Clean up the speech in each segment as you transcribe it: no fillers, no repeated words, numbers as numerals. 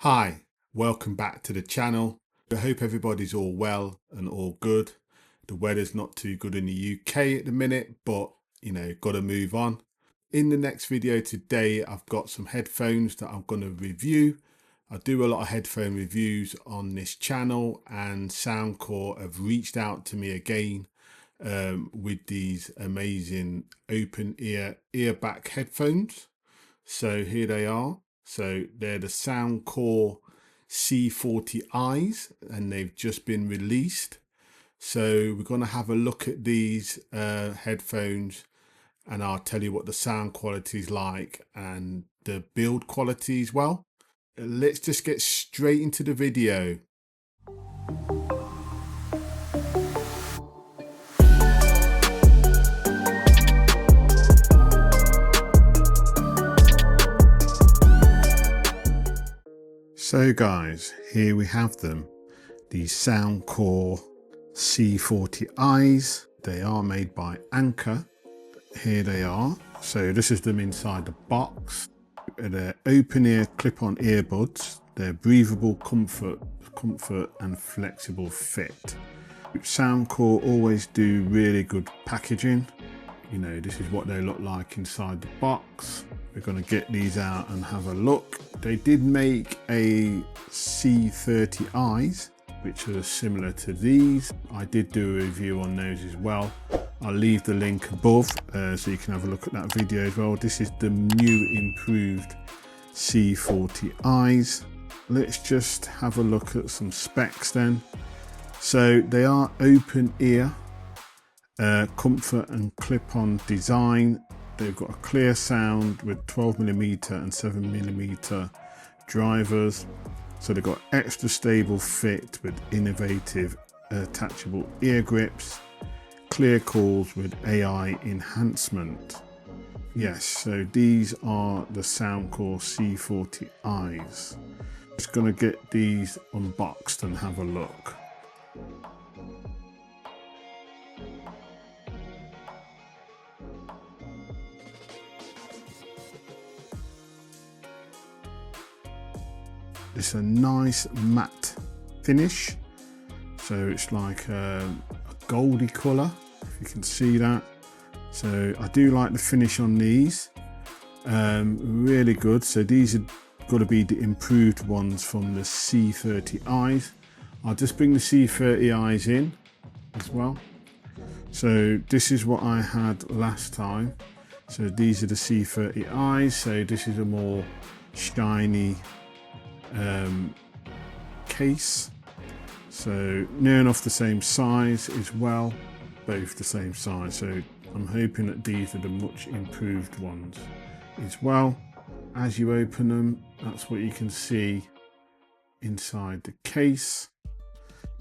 Hi, welcome back to the channel. I hope everybody's all well and all good. The weather's not too good in the UK at the minute, but gotta move on. In the next video today, I've got some headphones that I'm going to review. I do a lot of headphone reviews on this channel, and Soundcore have reached out to me again with these amazing open ear back headphones. So here they are. So they're the Soundcore C40i's, and they've just been released. So we're going to have a look at these headphones, and I'll tell you what the sound quality is like and the build quality as well. Let's just get straight into the video. So guys, here we have them, the Soundcore C40i's. They are made by Anker. Here they are. So this is them inside the box. They're open ear clip-on earbuds. They're breathable, comfort and flexible fit. Soundcore always do really good packaging. This is what they look like inside the box. We're going to get these out and have a look. They did make a C40i's, which are similar to these. I did do a review on those as well. I'll leave the link above so you can have a look at that video as well. This is the new improved C40i's. Let's just have a look at some specs then. So they are open ear, comfort and clip-on design. They've got a clear sound with 12mm and 7mm drivers. So they've got extra stable fit with innovative attachable ear grips, clear calls with AI enhancement. Yes, so these are the Soundcore C40i's. Just gonna get these unboxed and have a look. It's a nice matte finish, so it's like a goldy colour, if you can see that. So I do like the finish on these, really good. So these are got to be the improved ones from the C40i's. I'll just bring the C40i's in as well. So this is what I had last time. So these are the C40i's. So this is a more shiny case, so near enough the same size as well, both the same size. So I'm hoping that these are the much improved ones as well. As you open them, that's what you can see inside the case.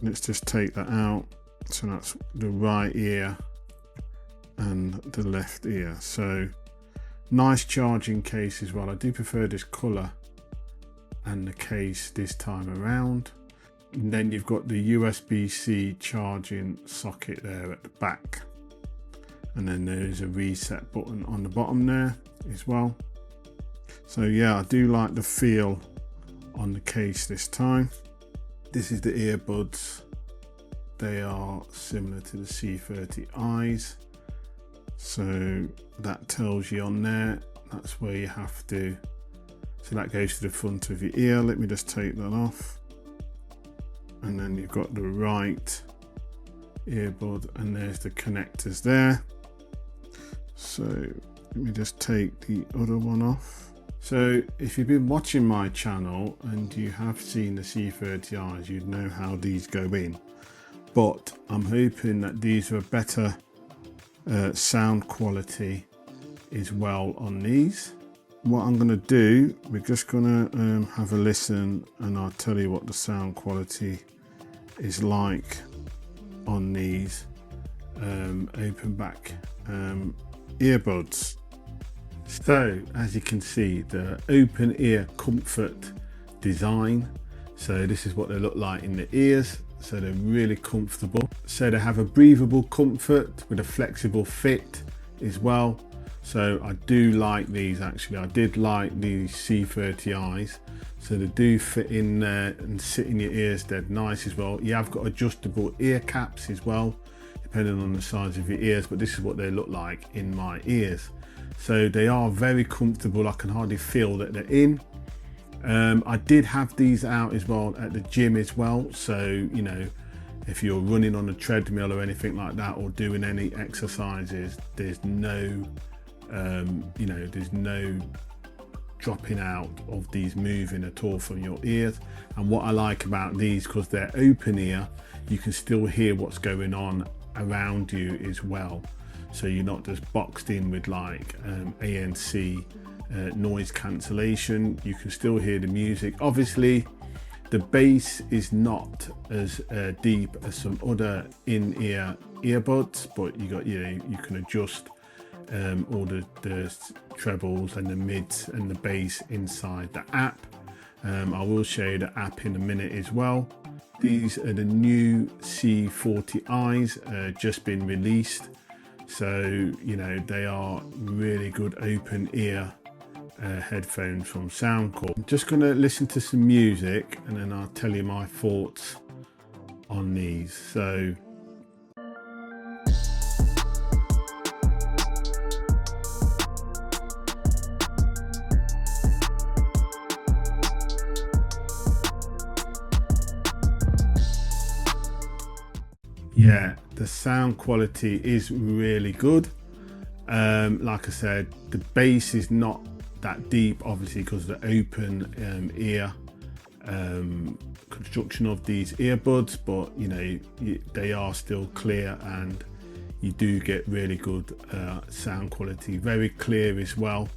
Let's just take that out. So that's the right ear and the left ear. So nice charging case as well. I do prefer this colour and the case this time around. And then you've got the USB-C charging socket there at the back, and then there's a reset button on the bottom there as well. So yeah, I do like the feel on the case this time. This is the earbuds. They are similar to the C40i's, so that tells you on there that's where you have to. So that goes to the front of your ear. Let me just take that off. And then you've got the right earbud, and there's the connectors there. So let me just take the other one off. So if you've been watching my channel and you have seen the C40i's, you'd know how these go in. But I'm hoping that these are better sound quality as well on these. What I'm going to do, we're just going to have a listen, and I'll tell you what the sound quality is like on these open back earbuds. So as you can see, the open ear comfort design. So this is what they look like in the ears. So they're really comfortable. So they have a breathable comfort with a flexible fit as well. So I do like these actually. I did like these C40i's. so they do fit in there and sit in your ears dead nice as well. You have got adjustable ear caps as well, depending on the size of your ears, but this is what they look like in my ears. So they are very comfortable. I can hardly feel that they're in. I did have these out as well at the gym as well, so you know, if you're running on a treadmill or anything like that, or doing any exercises, there's no there's no dropping out of these moving at all from your ears. And what I like about these, because they're open ear, you can still hear what's going on around you as well, so you're not just boxed in with like ANC noise cancellation. You can still hear the music. Obviously the bass is not as deep as some other in-ear earbuds, but you can adjust all the trebles and the mids and the bass inside the app. I will show you the app in a minute as well. These are the new C40i's, just been released, so you know, they are really good open ear headphones from Soundcore. I'm just going to listen to some music and then I'll tell you my thoughts on these. So yeah, the sound quality is really good. Like I said, the bass is not that deep, obviously, because of the open ear construction of these earbuds, but you know, they are still clear and you do get really good sound quality, very clear as well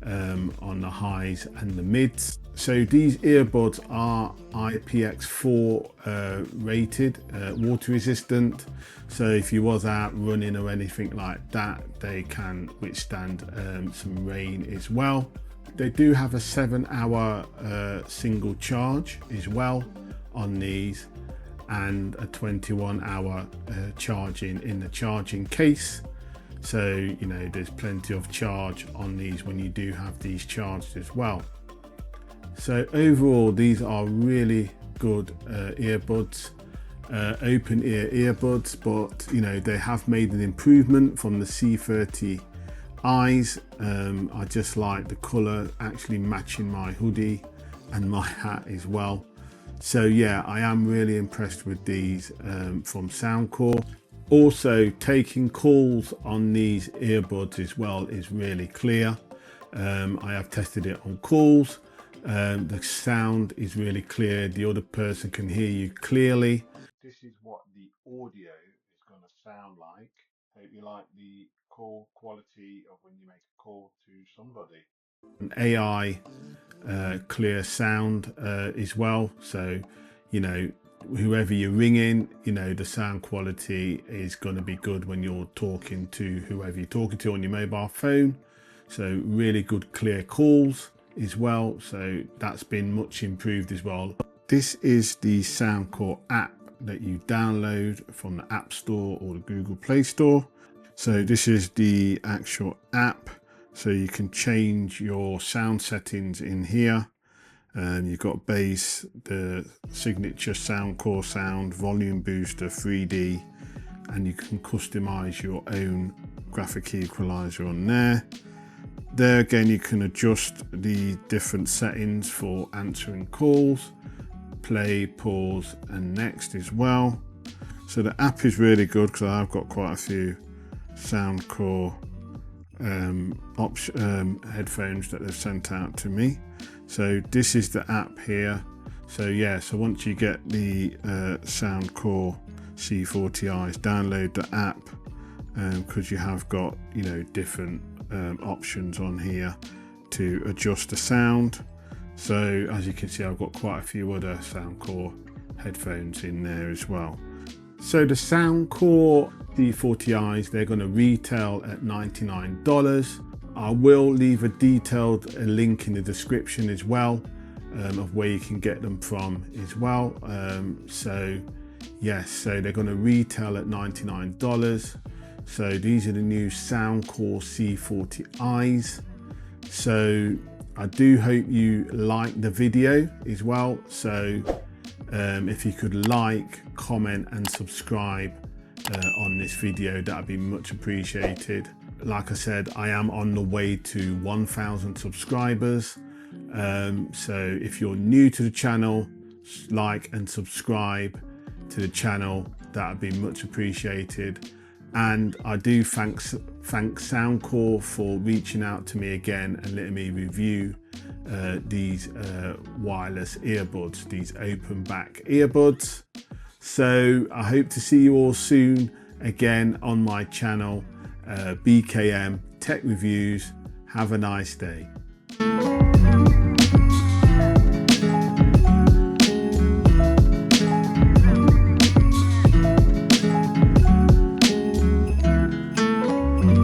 on the highs and the mids. So these earbuds are IPX4 rated, water resistant, so if you was out running or anything like that, they can withstand some rain as well. They do have a 7-hour single charge as well on these, and a 21-hour charging in the charging case. So you know, there's plenty of charge on these when you do have these charged as well. So overall, these are really good earbuds, open ear earbuds, but you know, they have made an improvement from the C40i's. I just like the color actually matching my hoodie and my hat as well. So yeah, I am really impressed with these from Soundcore. Also, taking calls on these earbuds as well is really clear. I have tested it on calls. The sound is really clear. The other person can hear you clearly. This is what the audio is going to sound like. Hope you like the call quality of when you make a call to somebody. An AI clear sound as well. So, you know, whoever you're ringing, you know, the sound quality is going to be good when you're talking to whoever you're talking to on your mobile phone. So really good clear calls as well, so that's been much improved as well. This is the Soundcore app that you download from the App Store or the Google Play Store. So this is the actual app, so you can change your sound settings in here. You've got bass, the signature Soundcore sound, volume booster, 3D, and you can customize your own graphic equalizer on there. There again, you can adjust the different settings for answering calls, play, pause, and next as well. So the app is really good because I've got quite a few Soundcore headphones that they've sent out to me. So this is the app here. So yeah, so once you get the Soundcore C40i's, download the app because you have got, you know, different options on here to adjust the sound. So as you can see, I've got quite a few other Soundcore headphones in there as well. So the Soundcore C40i's, they're going to retail at $99. I will leave a detailed link in the description as well of where you can get them from as well. So yes, so they're going to retail at $99. So these are the new Soundcore C40i's. So I do hope you like the video as well. So if you could like, comment and subscribe on this video, that'd be much appreciated. Like I said, I am on the way to 1,000 subscribers. So if you're new to the channel, like and subscribe to the channel, that would be much appreciated. And I do thank Soundcore for reaching out to me again and letting me review these wireless earbuds, these open back earbuds. So I hope to see you all soon again on my channel, BKM Tech Reviews. Have a nice day.